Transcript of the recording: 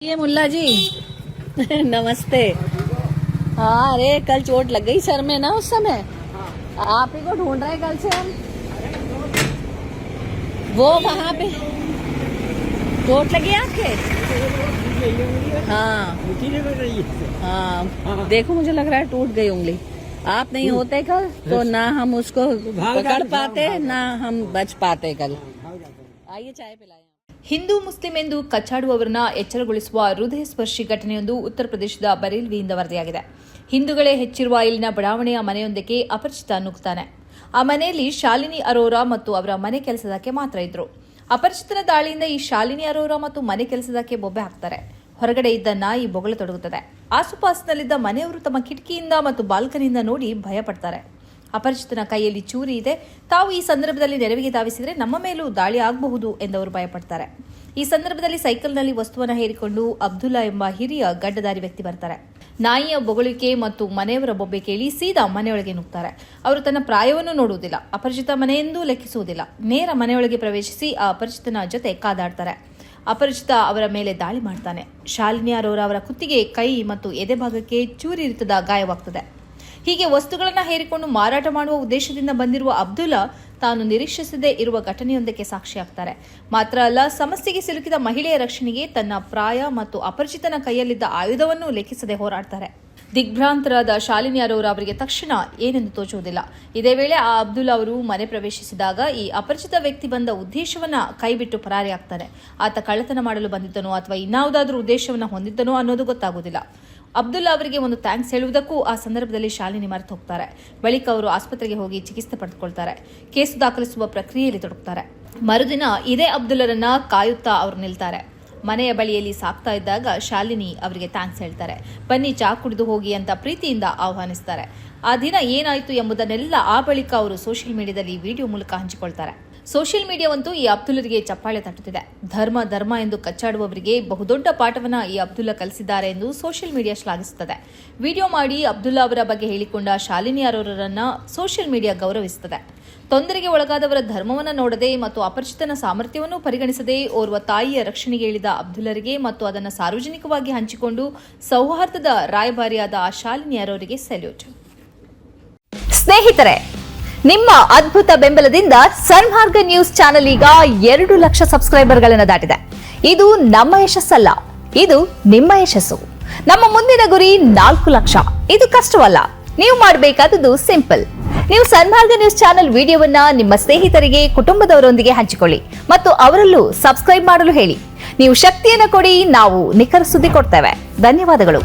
ये मुल्ला जी नमस्ते। हाँ, अरे कल चोट लग गई सर में ना उस समय। आप ही को ढूंढ रहे हैं कल से हम। वो वहाँ पे चोट लगी है आपके? हाँ हाँ, देखो मुझे लग रहा है टूट गई उंगली। आप नहीं होते कल तो ना हम उसको पकड़ पाते ना हम बच पाते कल। आइए चाय पिलाएं। ಹಿಂದೂ ಮುಸ್ಲಿಂ ಎಂದು ಕಚ್ಚಾಡುವವರನ್ನ ಎಚ್ಚರಗೊಳಿಸುವ ಹೃದಯ ಸ್ಪರ್ಶಿ ಘಟನೆಯೊಂದು ಉತ್ತರ ಪ್ರದೇಶದ ಬರೇಲ್ವಿಯಿಂದ ವರದಿಯಾಗಿದೆ. ಹಿಂದೂಗಳೇ ಹೆಚ್ಚಿರುವ ಇಲ್ಲಿನ ಬಡಾವಣೆಯ ಮನೆಯೊಂದಕ್ಕೆ ಅಪರಿಚಿತ ನುಗ್ತಾನೆ. ಆ ಮನೆಯಲ್ಲಿ ಶಾಲಿನಿ ಅರೋರಾ ಮತ್ತು ಅವರ ಮನೆ ಕೆಲಸದಕ್ಕೆ ಮಾತ್ರ ಇದ್ರು. ಅಪರಿಚಿತನ ದಾಳಿಯಿಂದ ಈ ಶಾಲಿನಿ ಅರೋರಾ ಮತ್ತು ಮನೆ ಕೆಲಸದಕ್ಕೆ ಬೊಬ್ಬೆ ಹಾಕ್ತಾರೆ. ಹೊರಗಡೆ ಇದ್ದ ನಾಯಿ ಬೊಗಳತೊಡಗುತ್ತದೆ. ಆಸುಪಾಸಿನಲ್ಲಿದ್ದ ಮನೆಯವರು ತಮ್ಮ ಕಿಟಕಿಯಿಂದ ಮತ್ತು ಬಾಲ್ಕನಿಯಿಂದ ನೋಡಿ ಭಯಪಡ್ತಾರೆ. ಅಪರಿಚಿತನ ಕೈಯಲ್ಲಿ ಚೂರಿ ಇದೆ, ತಾವು ಈ ಸಂದರ್ಭದಲ್ಲಿ ನೆರವಿಗೆ ಧಾವಿಸಿದರೆ ನಮ್ಮ ಮೇಲೂ ದಾಳಿ ಆಗಬಹುದು ಎಂದವರು ಭಯಪಡ್ತಾರೆ. ಈ ಸಂದರ್ಭದಲ್ಲಿ ಸೈಕಲ್ನಲ್ಲಿ ವಸ್ತುವನ್ನು ಹೇರಿಕೊಂಡು ಅಬ್ದುಲ್ಲಾ ಎಂಬ ಹಿರಿಯ ಗಡ್ಡಧಾರಿ ವ್ಯಕ್ತಿ ಬರ್ತಾರೆ. ನಾಯಿಯ ಬೊಗಳಿಕೆ ಮತ್ತು ಮನೆಯವರ ಬೊಬ್ಬೆ ಕೇಳಿ ಸೀದಾ ಮನೆಯೊಳಗೆ ನುಗ್ತಾರೆ. ಅವರು ತನ್ನ ಪ್ರಾಯವನ್ನು ನೋಡುವುದಿಲ್ಲ, ಅಪರಿಚಿತ ಮನೆಯೆಂದೂ ಲೆಕ್ಕಿಸುವುದಿಲ್ಲ. ನೇರ ಮನೆಯೊಳಗೆ ಪ್ರವೇಶಿಸಿ ಆ ಅಪರಿಚಿತನ ಜೊತೆ ಕಾದಾಡ್ತಾರೆ. ಅಪರಿಚಿತ ಅವರ ಮೇಲೆ ದಾಳಿ ಮಾಡ್ತಾನೆ. ಶಾಲಿನಿ ಅರೋರಾ ಅವರ ಕುತ್ತಿಗೆ, ಕೈ ಮತ್ತು ಎದೆ ಭಾಗಕ್ಕೆ ಚೂರಿರಿತದ ಗಾಯವಾಗ್ತದೆ. ಹೀಗೆ ವಸ್ತುಗಳನ್ನು ಹೇರಿಕೊಂಡು ಮಾರಾಟ ಮಾಡುವ ಉದ್ದೇಶದಿಂದ ಬಂದಿರುವ ಅಬ್ದುಲ್ಲಾ ತಾನು ನಿರೀಕ್ಷಿಸದೇ ಇರುವ ಘಟನೆಯೊಂದಕ್ಕೆ ಸಾಕ್ಷಿಯಾಗ್ತಾರೆ. ಮಾತ್ರ ಅಲ್ಲ, ಸಮಸ್ಯೆಗೆ ಸಿಲುಕಿದ ಮಹಿಳೆಯ ರಕ್ಷಣೆಗೆ ತನ್ನ ಪ್ರಾಯ ಮತ್ತು ಅಪರಿಚಿತನ ಕೈಯಲ್ಲಿದ್ದ ಆಯುಧವನ್ನು ಲೆಕ್ಕಿಸದೆ ಹೋರಾಡ್ತಾರೆ. ದಿಗ್ಭ್ರಾಂತರಾದ ಶಾಲಿನಿ ಅರೋರಾ ಅವರಿಗೆ ತಕ್ಷಣ ಏನೆಂದು ತೋಚುವುದಿಲ್ಲ. ಇದೇ ವೇಳೆ ಆ ಅಬ್ದುಲ್ಲಾ ಅವರು ಮನೆ ಪ್ರವೇಶಿಸಿದಾಗ ಈ ಅಪರಿಚಿತ ವ್ಯಕ್ತಿ ಬಂದ ಉದ್ದೇಶವನ್ನ ಕೈಬಿಟ್ಟು ಪರಾರಿಯಾಗ್ತಾನೆ. ಆತ ಕಳ್ಳತನ ಮಾಡಲು ಬಂದಿದ್ದನೋ ಅಥವಾ ಇನ್ನಾವುದಾದ್ರೂ ಉದ್ದೇಶವನ್ನ ಹೊಂದಿದ್ದನೋ ಅನ್ನೋದು ಗೊತ್ತಾಗುವುದಿಲ್ಲ. ಅಬ್ದುಲ್ಲಾ ಅವರಿಗೆ ಒಂದು ಥ್ಯಾಂಕ್ಸ್ ಹೇಳುವುದಕ್ಕೂ ಆ ಸಂದರ್ಭದಲ್ಲಿ ಶಾಲಿನಿ ಮರೆತು ಹೋಗ್ತಾರೆ. ಬಳಿಕ ಅವರು ಆಸ್ಪತ್ರೆಗೆ ಹೋಗಿ ಚಿಕಿತ್ಸೆ ಪಡೆದುಕೊಳ್ತಾರೆ. ಕೇಸು ದಾಖಲಿಸುವ ಪ್ರಕ್ರಿಯೆಯಲ್ಲಿ ತೊಡಗುತ್ತಾರೆ. ಮರುದಿನ ಇದೇ ಅಬ್ದುಲ್ಲರನ್ನ ಕಾಯುತ್ತಾ ಅವರು ನಿಲ್ತಾರೆ. ಮನೆಯ ಬಳಿಯಲ್ಲಿ ಸಾಕ್ತಾ ಇದ್ದಾಗ ಶಾಲಿನಿ ಅವರಿಗೆ ಥ್ಯಾಂಕ್ಸ್ ಹೇಳ್ತಾರೆ. ಬನ್ನಿ ಚಾ ಕುಡಿದು ಹೋಗಿ ಅಂತ ಪ್ರೀತಿಯಿಂದ ಆಹ್ವಾನಿಸ್ತಾರೆ. ಆ ದಿನ ಏನಾಯಿತು ಎಂಬುದನ್ನೆಲ್ಲ ಆ ಬಳಿಕ ಅವರು ಸೋಷಿಯಲ್ ಮೀಡಿಯಾದಲ್ಲಿ ವಿಡಿಯೋ ಮೂಲಕ ಹಂಚಿಕೊಳ್ತಾರೆ. ಸೋಷಿಯಲ್ ಮೀಡಿಯಾವಂತೂ ಈ ಅಬ್ದುಲ್ಲರಿಗೆ ಚಪ್ಪಾಳೆ ತಟ್ಟುತ್ತಿದೆ. ಧರ್ಮ ಎಂದು ಕಚ್ಚಾಡುವವರಿಗೆ ಬಹುದೊಡ್ಡ ಪಾಠವನ್ನ ಈ ಅಬ್ದುಲ್ಲಾ ಕಲಿಸಿದ್ದಾರೆ ಎಂದು ಸೋಷಿಯಲ್ ಮೀಡಿಯಾ ಶ್ಲಾಘಿಸುತ್ತದೆ. ವಿಡಿಯೋ ಮಾಡಿ ಅಬ್ದುಲ್ಲಾ ಅವರ ಬಗ್ಗೆ ಹೇಳಿಕೊಂಡ ಶಾಲಿನಿ ಅರೋರರನ್ನ ಸೋಷಿಯಲ್ ಮೀಡಿಯಾ ಗೌರವಿಸುತ್ತದೆ. ತೊಂದರೆಗೆ ಒಳಗಾದವರ ಧರ್ಮವನ್ನು ನೋಡದೆ ಮತ್ತು ಅಪರಿಚಿತನ ಸಾಮರ್ಥ್ಯವನ್ನು ಪರಿಗಣಿಸದೆ ಓರ್ವ ತಾಯಿಯ ರಕ್ಷಣೆಗೆ ಇಳಿದ ಅಬ್ದುಲ್ಲರಿಗೆ ಮತ್ತು ಅದನ್ನು ಸಾರ್ವಜನಿಕವಾಗಿ ಹಂಚಿಕೊಂಡು ಸೌಹಾರ್ದದ ರಾಯಭಾರಿಯಾದ ಆ ಶಾಲಿನಿ ಅರೋರಿಗೆ ಸೆಲ್ಯೂಟ್. ಸ್ನೇಹಿತರೆ, ನಿಮ್ಮ ಅದ್ಭುತ ಬೆಂಬಲದಿಂದ ಸನ್ಮಾರ್ಗ ನ್ಯೂಸ್ ಚಾನೆಲ್ ಈಗ 2 ಲಕ್ಷ ಸಬ್ಸ್ಕ್ರೈಬರ್ಗಳನ್ನು ದಾಟಿದೆ. ಇದು ನಮ್ಮ ಯಶಸ್ಸಲ್ಲ, ಇದು ನಿಮ್ಮ ಯಶಸ್ಸು. ನಮ್ಮ ಮುಂದಿನ ಗುರಿ 4 ಲಕ್ಷ. ಇದು ಕಷ್ಟವಲ್ಲ. ನೀವು ಮಾಡಬೇಕಾದದ್ದು ಸಿಂಪಲ್. ನೀವು ಸನ್ಮಾರ್ಗ ನ್ಯೂಸ್ ಚಾನೆಲ್ ವಿಡಿಯೋವನ್ನ ನಿಮ್ಮ ಸ್ನೇಹಿತರಿಗೆ, ಕುಟುಂಬದವರೊಂದಿಗೆ ಹಂಚಿಕೊಳ್ಳಿ ಮತ್ತು ಅವರಲ್ಲೂ ಸಬ್ಸ್ಕ್ರೈಬ್ ಮಾಡಲು ಹೇಳಿ. ನೀವು ಶಕ್ತಿಯನ್ನು ಕೊಡಿ, ನಾವು ನಿಖರ ಸುದ್ದಿ ಕೊಡ್ತೇವೆ. ಧನ್ಯವಾದಗಳು.